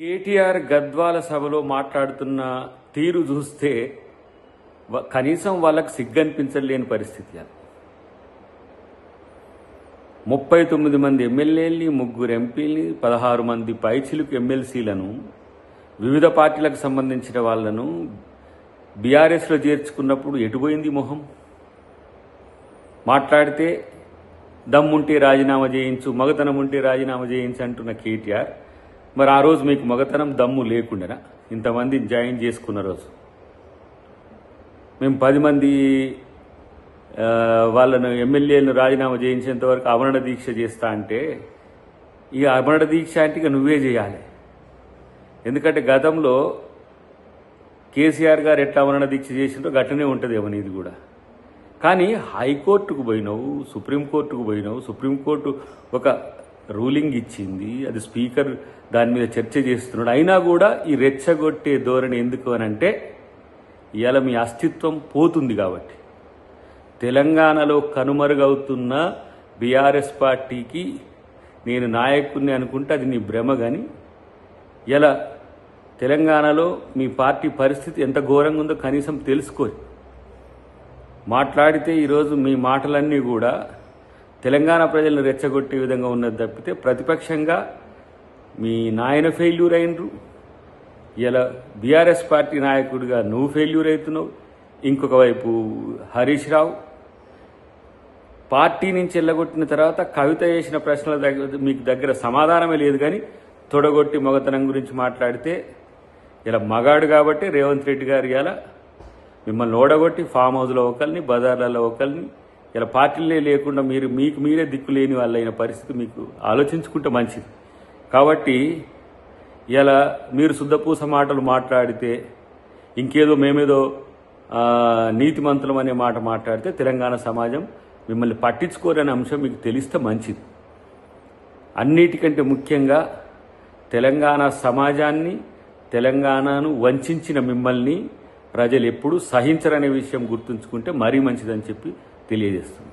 కేటీఆర్ గద్వాల సభలో మాట్లాడుతున్న తీరు చూస్తే కనీసం వాళ్ళకి సిగ్గనిపించలేని పరిస్థితి. అది 39 మంది ఎమ్మెల్యేలని, 3 ఎంపీలని, 16 మంది పైచిలుకు ఎమ్మెల్సీలను, వివిధ పార్టీలకు సంబంధించిన వాళ్లను బీఆర్ఎస్లో చేర్చుకున్నప్పుడు ఎటుపోయింది మొహం? మాట్లాడితే దమ్ముంటే రాజీనామా చేయించు, మగతనం ఉంటే రాజీనామా చేయించు అంటున్న కేటీఆర్, మరి ఆ రోజు మీకు మగతనం దమ్ము లేకుండానా ఇంతమంది జాయిన్ చేసుకున్న రోజు? మేము 10 మంది వాళ్ళను ఎమ్మెల్యేలను రాజీనామా చేయించేంత వరకు ఆమరణ దీక్ష చేస్తా అంటే, ఇక ఆమరణ దీక్ష అంటే ఇక నువ్వే చేయాలి. ఎందుకంటే గతంలో కేసీఆర్ గారు ఎట్లా ఆమరణ దీక్ష చేసిందో గట్లనే ఉంటుందేమో నీది కూడా. కానీ హైకోర్టుకు పోయినావు, సుప్రీంకోర్టుకు పోయినావు, సుప్రీంకోర్టు ఒక రూలింగ్ ఇచ్చింది, అది స్పీకర్ దాని మీద చర్చ చేస్తున్నాడు. అయినా కూడా ఈ రెచ్చగొట్టే ధోరణి ఎందుకు అనంటే ఇవాళ మీ అస్తిత్వం పోతుంది కాబట్టి. తెలంగాణలో కనుమరుగవుతున్న బీఆర్ఎస్ పార్టీకి నేను నాయకుడిని అనుకుంటే అది నీ భ్రమ. కానీ ఇలా తెలంగాణలో మీ పార్టీ పరిస్థితి ఎంత ఘోరంగా ఉందో కనీసం తెలుసుకోరు. మాట్లాడితే ఈరోజు మీ మాటలన్నీ కూడా తెలంగాణ ప్రజలను రెచ్చగొట్టే విధంగా ఉన్నది తప్పితే, ప్రతిపక్షంగా మీ నాయన ఫెయిల్యూర్ అయినరు, ఇలా బీఆర్ఎస్ పార్టీ నాయకుడిగా నువ్వు ఫెయిల్యూర్ అవుతున్నావు. ఇంకొక వైపు హరీష్ రావు పార్టీ నుంచి వెళ్ళగొట్టిన తర్వాత కవిత చేసిన ప్రశ్నల మీకు దగ్గర సమాధానమే లేదు. కానీ తొడగొట్టి మగతనం గురించి మాట్లాడితే ఇలా మగాడు కాబట్టి రేవంత్ రెడ్డి గారు ఇలా మిమ్మల్ని ఓడగొట్టి ఫామ్ హౌస్లో ఒకరిని, బజార్లలో ఒకరిని, ఇలా పార్టీలే లేకుండా మీకు మీరే దిక్కులేని వాళ్ళైన పరిస్థితి మీకు ఆలోచించుకుంటే మంచిది. కాబట్టి ఇలా మీరు శుద్ధపూస మాటలు మాట్లాడితే, ఇంకేదో మేమేదో నీతిమంతులం అనే మాట మాట్లాడితే తెలంగాణ సమాజం మిమ్మల్ని పట్టించుకోరనే అంశం మీకు తెలిస్తే మంచిది. అన్నిటికంటే ముఖ్యంగా తెలంగాణ సమాజాన్ని, తెలంగాణను వంచిన మిమ్మల్ని ప్రజలు ఎప్పుడూ సహించరనే విషయం గుర్తుంచుకుంటే మరీ మంచిదని చెప్పి తెలియజేస్తుంది.